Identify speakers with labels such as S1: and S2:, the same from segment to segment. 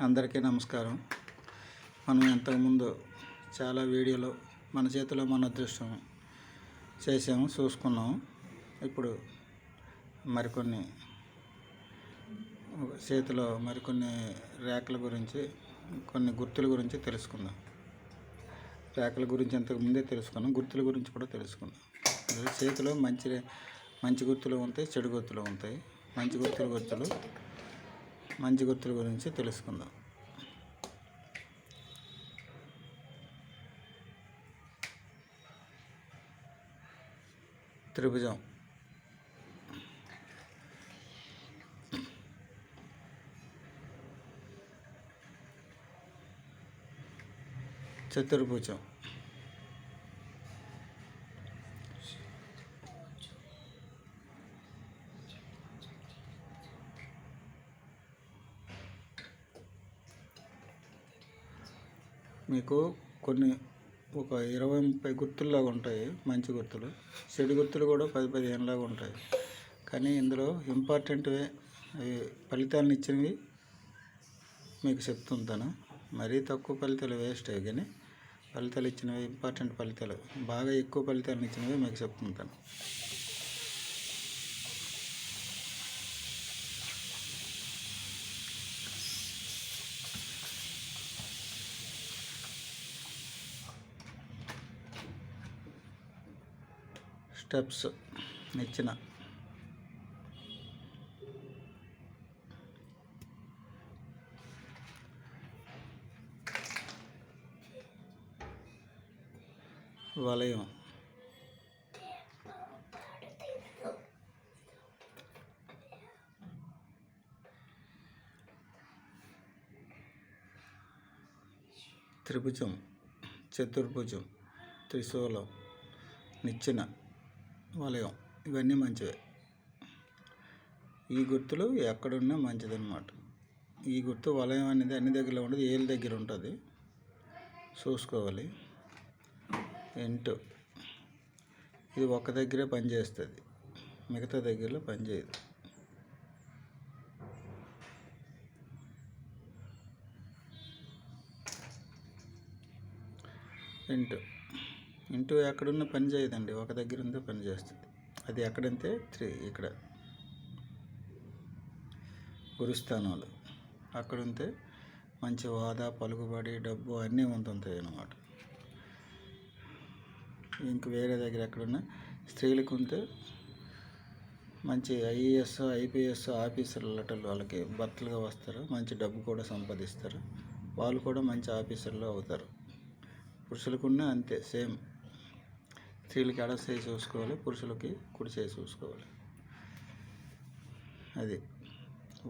S1: అందరికీ నమస్కారం. మనం ఇంతకుముందు చాలా వీడియోలో మన చేతిలో మన అదృష్టం చేసాము, చూసుకున్నాము. ఇప్పుడు మరికొన్ని చేతిలో మరికొన్ని రేఖల గురించి, కొన్ని గుర్తుల గురించి తెలుసుకుందాం. రేఖల గురించి ఇంతకుముందే తెలుసుకున్నాం, గుర్తుల గురించి కూడా తెలుసుకుందాం. చేతిలో మంచి గుర్తులు ఉంటాయి, చెడు గుర్తులు ఉంటాయి. మంచి గుర్తుల గురించి తెలుసుకుందాం. త్రిభుజం, చతుర్భుజం, మీకు ఒక 20-30 గుర్తుల్లాగా ఉంటాయి మంచి గుర్తులు. చెడు గుర్తులు కూడా 10-15 లాగా ఉంటాయి. కానీ ఇందులో ఇంపార్టెంట్వే ఫలితాలను ఇచ్చినవి మీకు చెప్తుంటాను. మరీ తక్కువ ఫలితాలు వేస్ట్ అయ్యి, కానీ ఫలితాలు ఇచ్చినవి, ఇంపార్టెంట్ ఫలితాలు, బాగా ఎక్కువ ఫలితాలను ఇచ్చినవి మీకు చెప్తుంటాను. స్టెప్స్ ఇచ్చిన వలయం, త్రిభుజం, చతుర్భుజం, త్రిశూలం, నిచ్చెన, వలయం, ఇవన్నీ మంచివే. ఈ గుర్తులు ఎక్కడున్నా మంచిదన్నమాట. ఈ గుర్తు వలయం అనేది అన్ని దగ్గర ఉండదు, ఏళ్ళ దగ్గర ఉంటుంది, చూసుకోవాలి. ఎంటు, ఇది ఒక్క దగ్గరే పనిచేస్తుంది, మిగతా దగ్గరలో పనిచేయదు. ఇంటూ ఎక్కడున్న పని చేయదండి, ఒక దగ్గర ఉంటే పని చేస్తుంది. అది ఎక్కడంటే ఇక్కడ గురుస్థానాలు అక్కడ ఉంటే మంచి హోదా, పలుకుబడి, డబ్బు అన్నీ ఉంటుంటాయి అన్నమాట. ఇంక వేరే దగ్గర ఎక్కడున్నా స్త్రీలకు ఉంటే మంచి ఐఏఎస్, ఐపీఎస్ ఆఫీసర్లు వాళ్ళకి భర్తలుగా వస్తారు, మంచి డబ్బు కూడా సంపాదిస్తారు, వాళ్ళు కూడా మంచి ఆఫీసర్లు అవుతారు. పురుషులకున్న అంతే, సేమ్. స్త్రీలకి ఎడ చేయి చూసుకోవాలి, పురుషులకి కుడి చేయి చూసుకోవాలి. అది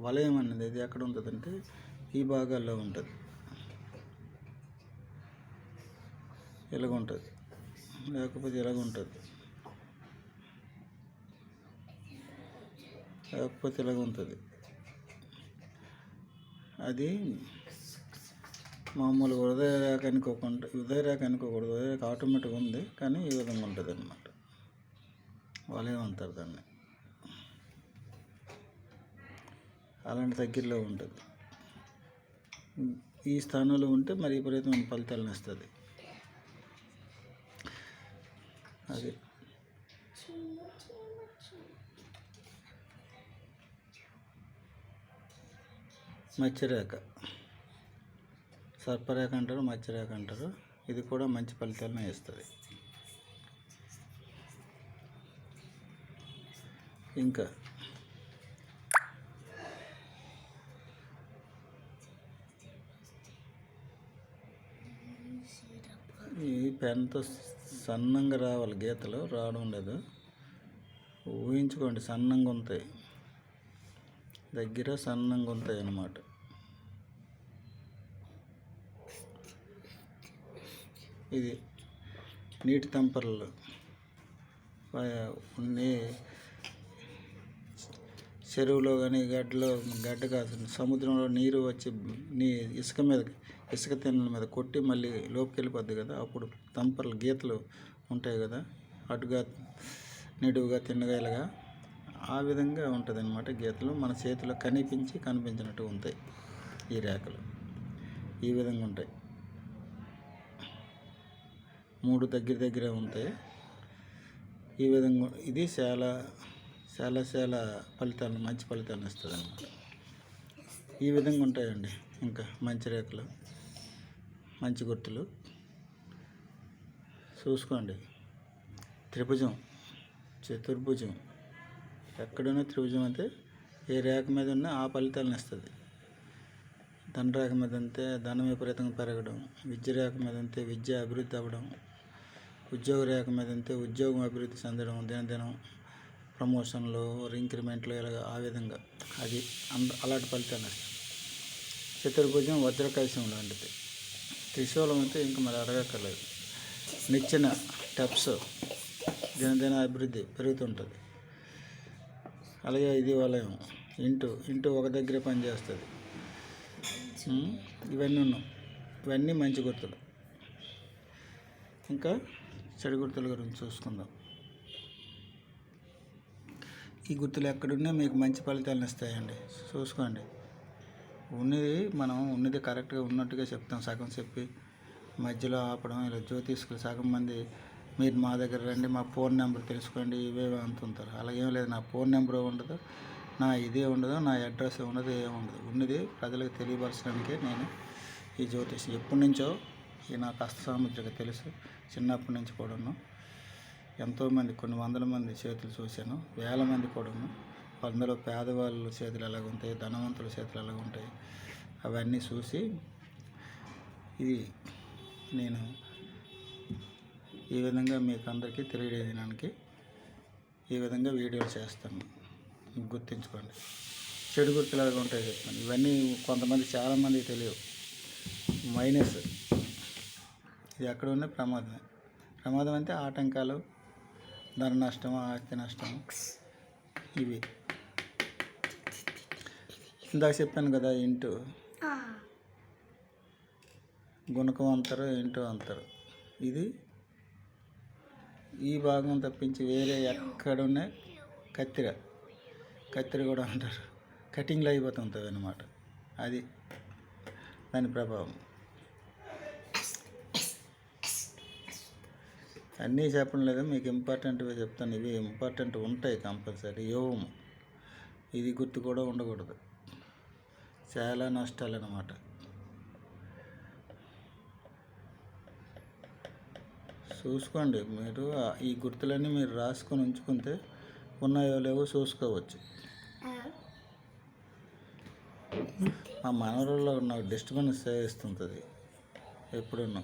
S1: వలయం అనేది అది ఎక్కడ ఉంటుందంటే ఈ భాగాల్లో ఉంటుంది, ఇలాగుంటుంది, లేకపోతే ఇలాగుంటుంది, లేకపోతే ఇలాగుంటుంది. అది మామూలు ఉదయరేఖ అనుకోకూడదు, ఉదయరేఖ ఆటోమేటిక్గా ఉంది, కానీ ఈ విధంగా ఉంటుంది అన్నమాట. వలయం అంటారు దాన్ని. అలాంటి దగ్గరలో ఉంటుంది. ఈ స్థానంలో ఉంటే మరి విపరీతమైన ఫలితాలను ఇస్తుంది. అది మత్స్యరేఖ, సర్పరేఖ అంటారు, మత్స్యరేఖ అంటారు. ఇది కూడా మంచి ఫలితాలను ఇస్తుంది. ఇంకా ఈ పెన్తో సన్నంగా రావాలి, గీతలు రావడం లేదు. ఊహించుకోండి, సన్నంగా ఉంటాయి, దగ్గర సన్నంగా ఉంటాయి అన్నమాట. ఇది నీటి తంపరలు, చెరువులో కానీ గడ్డ కాదు, సముద్రంలో నీరు వచ్చి ఇసుక తిన్నెల మీద కొట్టి మళ్ళీ లోపుకి వెళ్ళిపోద్ది కదా, అప్పుడు తంపరలు గీతలు ఉంటాయి కదా, అటుగా నిడువుగా తిన్నగాయలుగా, ఆ విధంగా ఉంటుంది అన్నమాట. గీతలు మన చేతిలో కనిపించినట్టు ఉంటాయి ఈ రేఖలు. ఈ విధంగా ఉంటాయి. 3 దగ్గర ఉంటాయి. ఈ విధంగా ఇది చాలా ఫలితాలు, మంచి ఫలితాలను ఇస్తుంది అన్నమాట. ఈ విధంగా ఉంటాయండి. ఇంకా మంచి రేఖలు, మంచి గుర్తులు చూసుకోండి. త్రిభుజం, చతుర్భుజం, ఎక్కడున్న త్రిభుజం అయితే ఏ రేఖ మీద ఉన్నా ఆ ఫలితాలను ఇస్తుంది. ధనరేఖ మీద అంతే ధనం విపరీతంగా పెరగడం, విద్య రేఖ మీద అంతే విద్య అభివృద్ధి అవ్వడం, ఉద్యోగ రేఖ మీద అంతే ఉద్యోగం అభివృద్ధి చెందడం, దినదినం ప్రమోషన్లు, ఇంక్రిమెంట్లు, ఇలాగ ఆ విధంగా అది అలాంటి ఫలితాలు ఇస్తుంది. చతుర్భుజం వజ్రకైసం లాంటిది. త్రిశూలం అయితే ఇంకా మరి అడగక్కర్లేదు. నిచ్చెన స్టెప్స్, దినదిన అభివృద్ధి పెరుగుతుంటుంది. అలాగే ఇది వలయం, ఇంటూ ఒక దగ్గరే పనిచేస్తుంది. ఇవన్నీ మంచి గుర్తులు. ఇంకా చెడు గుర్తుల గురించి చూసుకుందాం. ఈ గుర్తులు ఎక్కడున్నా మీకు మంచి ఫలితాలను ఇస్తాయండి. చూసుకోండి. ఉన్నది కరెక్ట్గా ఉన్నట్టుగా చెప్తాం. సగం చెప్పి మధ్యలో ఆపడం, ఇలా జ్యోతిష్కులు సగం మంది మీరు మా దగ్గర రండి, మా ఫోన్ నెంబర్ తెలుసుకోండి, ఇవే అంటుంటారు. అలాగేం లేదు. నా ఫోన్ నెంబర్ ఉండదు, నా ఇదే ఉండదు, నా అడ్రస్ ఉండదు, ఏముండదు. ఉన్నది ప్రజలకు తెలియపరచడానికే నేను ఈ జ్యోతిషం. ఎప్పటి నుంచో ఈ నాకు హస్తసాముద్రిక తెలుసు. చిన్నప్పటి నుంచి కూడాను ఎంతోమంది, కొన్ని వందల మంది చేతులు చూశాను, వేల మంది కూడాను. అందులో పేదవాళ్ళ చేతులు ఎలాగ ఉంటాయి, ధనవంతుల చేతులు ఎలాగ ఉంటాయి, అవన్నీ చూసి ఇది నేను ఈ విధంగా మీకు అందరికీ తెలియజేయడానికి ఈ విధంగా వీడియోలు చేస్తాను. గుర్తుంచుకోండి. చెడు గుర్తులు ఎలాగ ఉంటాయి చెప్తాను. ఇవన్నీ కొంతమంది చాలామందికి తెలియవు. మైనస్ ఇది ఎక్కడ ఉన్న ప్రమాదం అంటే ఆటంకాలు, ధన నష్టం, ఆస్తి నష్టం. ఇవి ఇందాక చెప్పాను కదా, గుణకం అంటారు, ఇంటూ అంటారు. ఇది ఈ భాగం తప్పించి వేరే ఎక్కడున్నా కత్తిర కూడా అంటారు. కటింగ్లో అయిపోతుంటుంది అన్నమాట. అది దాని ప్రభావం. అన్నీ చెప్పడం లేదు, మీకు ఇంపార్టెంట్గా చెప్తాను. ఇవి ఇంపార్టెంట్ ఉంటాయి కంపల్సరీ. యోగము ఇది గుర్తు కూడా ఉండకూడదు. చాలా నష్టాలు అన్నమాట. చూసుకోండి. మీరు ఈ గుర్తులన్నీ మీరు రాసుకొని ఉంచుకుంటే ఉన్నాయో లేవో చూసుకోవచ్చు. మా మనవరంలో నాకు డిస్టర్బెన్స్ ఇస్తుంటుంది ఎప్పుడున్నా.